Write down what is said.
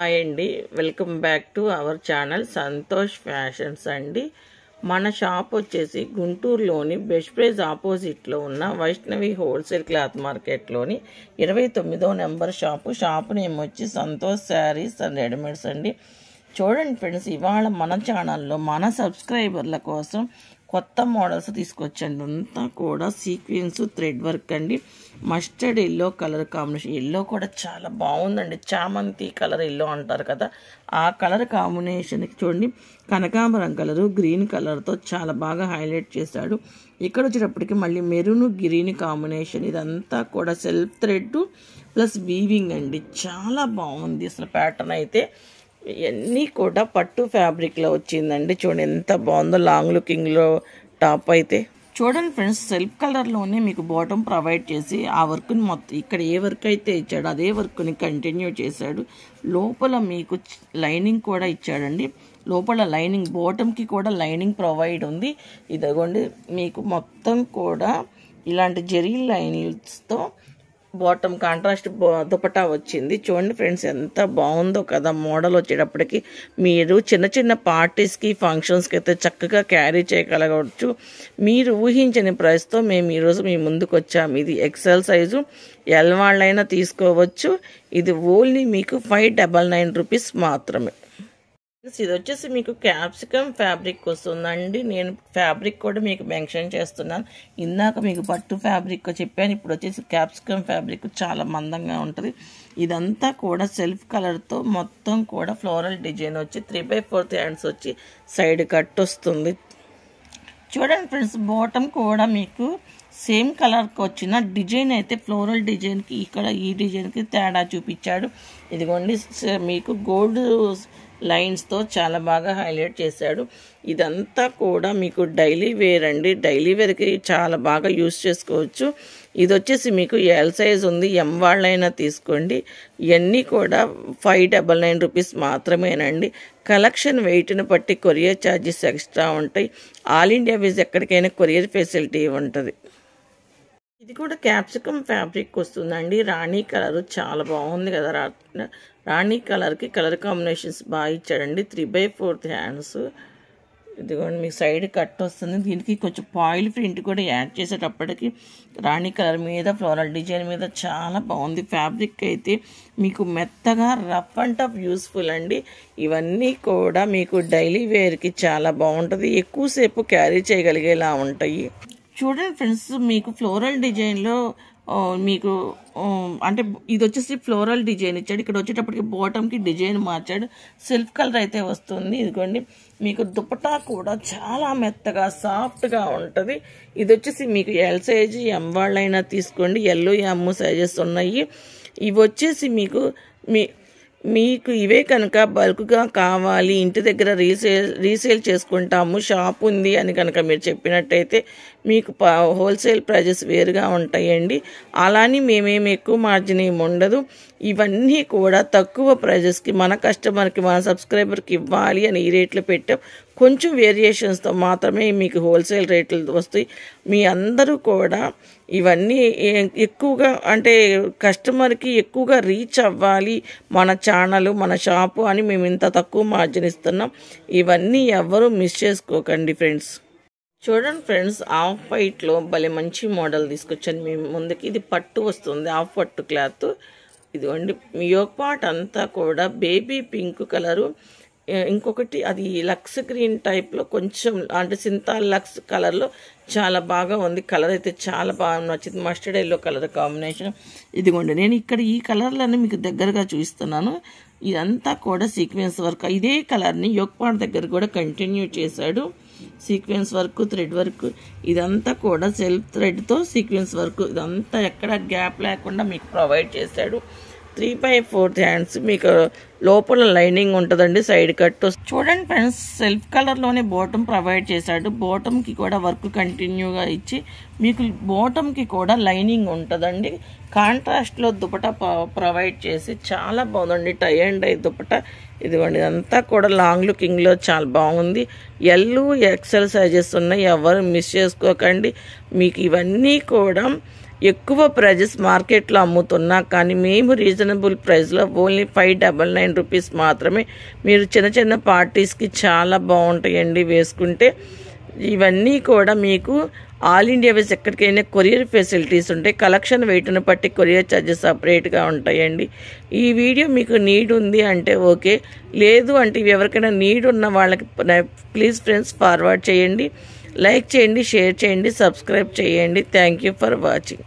Hi అండి, welcome back to our channel Santosh fashions అండి. మన షాప్ వచ్చేసి గుంటూరులోని బెస్ట్ ప్రైజ్ ఆపోజిట్లో ఉన్న వైష్ణవి హోల్సేల్ క్లాత్ మార్కెట్లోని 29వ నెంబర్ షాప్ నేమ్ వచ్చి సంతోష్ శారీస్ అండ్ రెడీమేడ్స్ అండి. చూడండి ఫ్రెండ్స్, ఇవాళ మన ఛానల్లో మన సబ్స్క్రైబర్ల కోసం కొత్త మోడల్స్ తీసుకొచ్చండి. అంతా కూడా సీక్వెన్స్ థ్రెడ్ వర్క్ అండి. Mustard yellow colour combination, yellow కూడా చాలా బాగుందండి. చామంతి కలర్ ఎల్లో అంటారు కదా, ఆ కలర్ కాంబినేషన్కి చూడండి కనకాంబరం కలరు గ్రీన్ కలర్తో చాలా బాగా హైలైట్ చేశాడు. ఇక్కడ వచ్చేటప్పటికి మళ్ళీ మెరూన్ గ్రీన్ కాంబినేషన్, ఇదంతా కూడా సెల్ఫ్ థ్రెడ్ ప్లస్ వీవింగ్ అండి. చాలా బాగుంది అసలు ప్యాటర్న్ అయితే. ఇవన్నీ కూడా పట్టు ఫ్యాబ్రిక్లో వచ్చిందండి. చూడండి ఎంత బాగుందో లాంగ్ లుకింగ్లో టాప్ అయితే. చూడండి ఫ్రెండ్స్, సెల్ఫ్ కలర్లోనే మీకు బాటమ్ ప్రొవైడ్ చేసి ఆ వర్క్ని మొత్తం ఇక్కడ ఏ వర్క్ అయితే ఇచ్చాడో అదే వర్క్ని కంటిన్యూ చేశాడు. లోపల మీకు లైనింగ్ కూడా ఇచ్చాడండి. లోపల లైనింగ్ బాటమ్కి కూడా లైనింగ్ ప్రొవైడ్ ఉంది. ఇదిగోండి మీకు మొత్తం కూడా ఇలాంటి జెరీ లైన్స్తో బాటమ్ కాంట్రాస్ట్ దుపట్టా వచ్చింది. చూడండి ఫ్రెండ్స్ ఎంత బాగుందో కదా మోడల్. వచ్చేటప్పటికి మీరు చిన్న చిన్న పార్టీస్కి ఫంక్షన్స్కి అయితే చక్కగా క్యారీ చేయగలగవచ్చు. మీరు ఊహించని ప్రైస్తో మేము ఈరోజు మీ ముందుకు వచ్చాము. ఇది ఎక్సెల్ సైజు, ఎల్ వాళ్ళైనా తీసుకోవచ్చు. ఇది ఓన్లీ మీకు 599 రూపీస్ మాత్రమే. ఇది వచ్చేసి మీకు క్యాప్సికమ్ ఫ్యాబ్రిక్ వస్తుందండి. నేను ఫ్యాబ్రిక్ కూడా మీకు మెన్షన్ చేస్తున్నాను. ఇందాక మీకు పట్టు ఫ్యాబ్రిక్ చెప్పాను, ఇప్పుడు వచ్చేసి క్యాప్సికమ్ ఫ్యాబ్రిక్ చాలా మందంగా ఉంటుంది. ఇదంతా కూడా సెల్ఫ్ కలర్తో మొత్తం కూడా ఫ్లోరల్ డిజైన్ వచ్చి 3/4 హ్యాండ్స్ వచ్చి సైడ్ కట్ వస్తుంది. చూడండి ఫ్రెండ్స్, బాటమ్ కూడా మీకు సేమ్ కలర్కి వచ్చిన డిజైన్ అయితే ఫ్లోరల్ డిజైన్కి ఇక్కడ ఈ డిజైన్కి తేడా చూపించాడు. ఇదిగోండి మీకు గోల్డ్ లైన్స్తో చాలా బాగా హైలైట్ చేశాడు. ఇదంతా కూడా మీకు డైలీ వేర్ అండి. డైలీ వేర్కి చాలా బాగా యూస్ చేసుకోవచ్చు. ఇది వచ్చేసి మీకు ఎల్ సైజ్ ఉంది, ఎం వాళ్ళైనా తీసుకోండి. ఇవన్నీ కూడా 599 రూపీస్ మాత్రమేనండి. కలెక్షన్ వెయిట్ని బట్టి కొరియర్ ఛార్జెస్ ఎక్స్ట్రా ఉంటాయి. ఆల్ ఇండియా వైజ్ ఎక్కడికైనా కొరియర్ ఫెసిలిటీ ఉంటుంది. ఇది కూడా క్యాప్సికమ్ ఫ్యాబ్రిక్ వస్తుందండి. రాణి కలర్ చాలా బాగుంది కదా. రాణి కలర్కి కలర్ కాంబినేషన్స్ బాగా ఇచ్చాడండి. 3/4 హ్యాండ్స్. ఇదిగోండి మీకు సైడ్ కట్ వస్తుంది. దీనికి కొంచెం పాయిల్ ప్రింట్ కూడా యాడ్ చేసేటప్పటికి రాణి కలర్ మీద ఫ్లోరల్ డిజైన్ మీద చాలా బాగుంది. ఫ్యాబ్రిక్ అయితే మీకు మెత్తగా రఫ్ అండ్ టఫ్ యూస్ఫుల్ అండి. ఇవన్నీ కూడా మీకు డైలీ వేర్కి చాలా బాగుంటుంది. ఎక్కువసేపు క్యారీ చేయగలిగేలా ఉంటాయి. చూడండి ఫ్రెండ్స్, మీకు ఫ్లోరల్ డిజైన్లో మీకు అంటే ఇది వచ్చేసి ఫ్లోరల్ డిజైన్ ఇచ్చాడు. ఇక్కడ వచ్చేటప్పటికి బాటమ్కి డిజైన్ మార్చాడు. సెల్ఫ్ కలర్ అయితే వస్తుంది. ఇదిగోండి మీకు దుపట్టా కూడా చాలా మెత్తగా సాఫ్ట్గా ఉంటుంది. ఇది వచ్చేసి మీకు ఎల్ సైజు, ఎం వాళ్ళైనా తీసుకోండి. ఎల్, ఎమ్ సైజెస్ ఉన్నాయి. ఇవి వచ్చేసి మీకు ఇవే కనుక బల్క్గా కావాలి, ఇంటి దగ్గర రీసేల్ చేసుకుంటాము, షాప్ ఉంది అని కనుక మీరు చెప్పినట్టయితే మీకు హోల్సేల్ ప్రైజెస్ వేరుగా ఉంటాయండి. అలాని మేమేమి ఎక్కువ మార్జిన్ ఏమి ఉండదు. ఇవన్నీ కూడా తక్కువ ప్రైజెస్కి మన కస్టమర్కి, మన సబ్స్క్రైబర్కి ఇవ్వాలి అని ఈ రేట్లు పెట్టాం. కొంచెం వేరియేషన్స్తో మాత్రమే మీకు హోల్సేల్ రేట్లు వస్తాయి. మీ అందరూ కూడా ఇవన్నీ ఎక్కువగా అంటే కస్టమర్కి ఎక్కువగా రీచ్ అవ్వాలి మన ఛానల్, మన షాపు అని మేము ఇంత తక్కువ మార్జిన్ ఇస్తున్నాం. ఇవన్నీ ఎవ్వరూ మిస్ చేసుకోకండి ఫ్రెండ్స్. చూడండి ఫ్రెండ్స్, ఆఫ్ వైట్లో భలే మంచి మోడల్ తీసుకొచ్చాను మీ ముందుకి. ఇది పట్టు వస్తుంది, ఆఫ్ పట్టు క్లాత్. ఇదిగోండి మీ యోక్ పార్ట్ అంతా కూడా బేబీ పింక్ కలరు, ఇంకొకటి అది లక్స్ గ్రీన్ టైప్లో కొంచెం అంటే సింతాల్ లక్స్ కలర్లో చాలా బాగా ఉంది. కలర్ అయితే చాలా బాగా నచ్చింది. Mustard yellow colour combination. ఇదిగోండి నేను ఇక్కడ ఈ కలర్లన్నీ మీకు దగ్గరగా చూపిస్తున్నాను. ఇదంతా కూడా సీక్వెన్స్ వర్క్. ఇదే కలర్ని యోక్ పార్ట్ దగ్గర కూడా కంటిన్యూ చేశాడు. సీక్వెన్స్ వర్క్, థ్రెడ్ వర్క్, ఇదంతా కూడా సెల్ఫ్ థ్రెడ్తో సీక్వెన్స్ వర్క్, ఇదంతా ఎక్కడ గ్యాప్ లేకుండా మీకు ప్రొవైడ్ చేశాడు. 3/4 హ్యాండ్స్, మీకు లోపల లైనింగ్ ఉంటుందండి, సైడ్ కట్. చూడండి ఫ్రెండ్స్, సెల్ఫ్ కలర్లోనే బాటమ్ ప్రొవైడ్ చేశాడు. బాటమ్కి కూడా వర్క్ కంటిన్యూగా ఇచ్చి మీకు బాటమ్కి కూడా లైనింగ్ ఉంటుందండి. కాంట్రాస్ట్లో దుపట్టా ప్రొవైడ్ చేసి చాలా బాగుందండి. Tie and dye dupatta. ఇదిగోండి ఇదంతా కూడా లాంగ్ లుకింగ్లో చాలా బాగుంది. ఎల్, ఎక్సెల్ సైజెస్ ఉన్నాయి, ఎవరు మిస్ చేసుకోకండి. మీకు ఇవన్నీ కూడా ఎక్కువ ప్రైజెస్ మార్కెట్లో అమ్ముతున్నా కానీ మేము రీజనబుల్ ప్రైస్లో ఓన్లీ 599 రూపీస్ మాత్రమే. మీరు చిన్న చిన్న పార్టీస్కి చాలా బాగుంటాయండి వేసుకుంటే. ఇవన్నీ కూడా మీకు ఆల్ ఇండియా వైజ్ ఎక్కడికైనా కొరియర్ ఫెసిలిటీస్ ఉంటాయి. కలెక్షన్ వెయిట్ను బట్టి కొరియర్ ఛార్జెస్ సపరేట్గా ఉంటాయండి. ఈ వీడియో మీకు నీడ్ ఉంది అంటే ఓకే, లేదు అంటే ఎవరికైనా నీడ్ ఉన్న వాళ్ళకి ప్లీజ్ ఫ్రెండ్స్ ఫార్వర్డ్ చేయండి, లైక్ చేయండి, షేర్ చేయండి, సబ్స్క్రైబ్ చేయండి. Thank you for watching.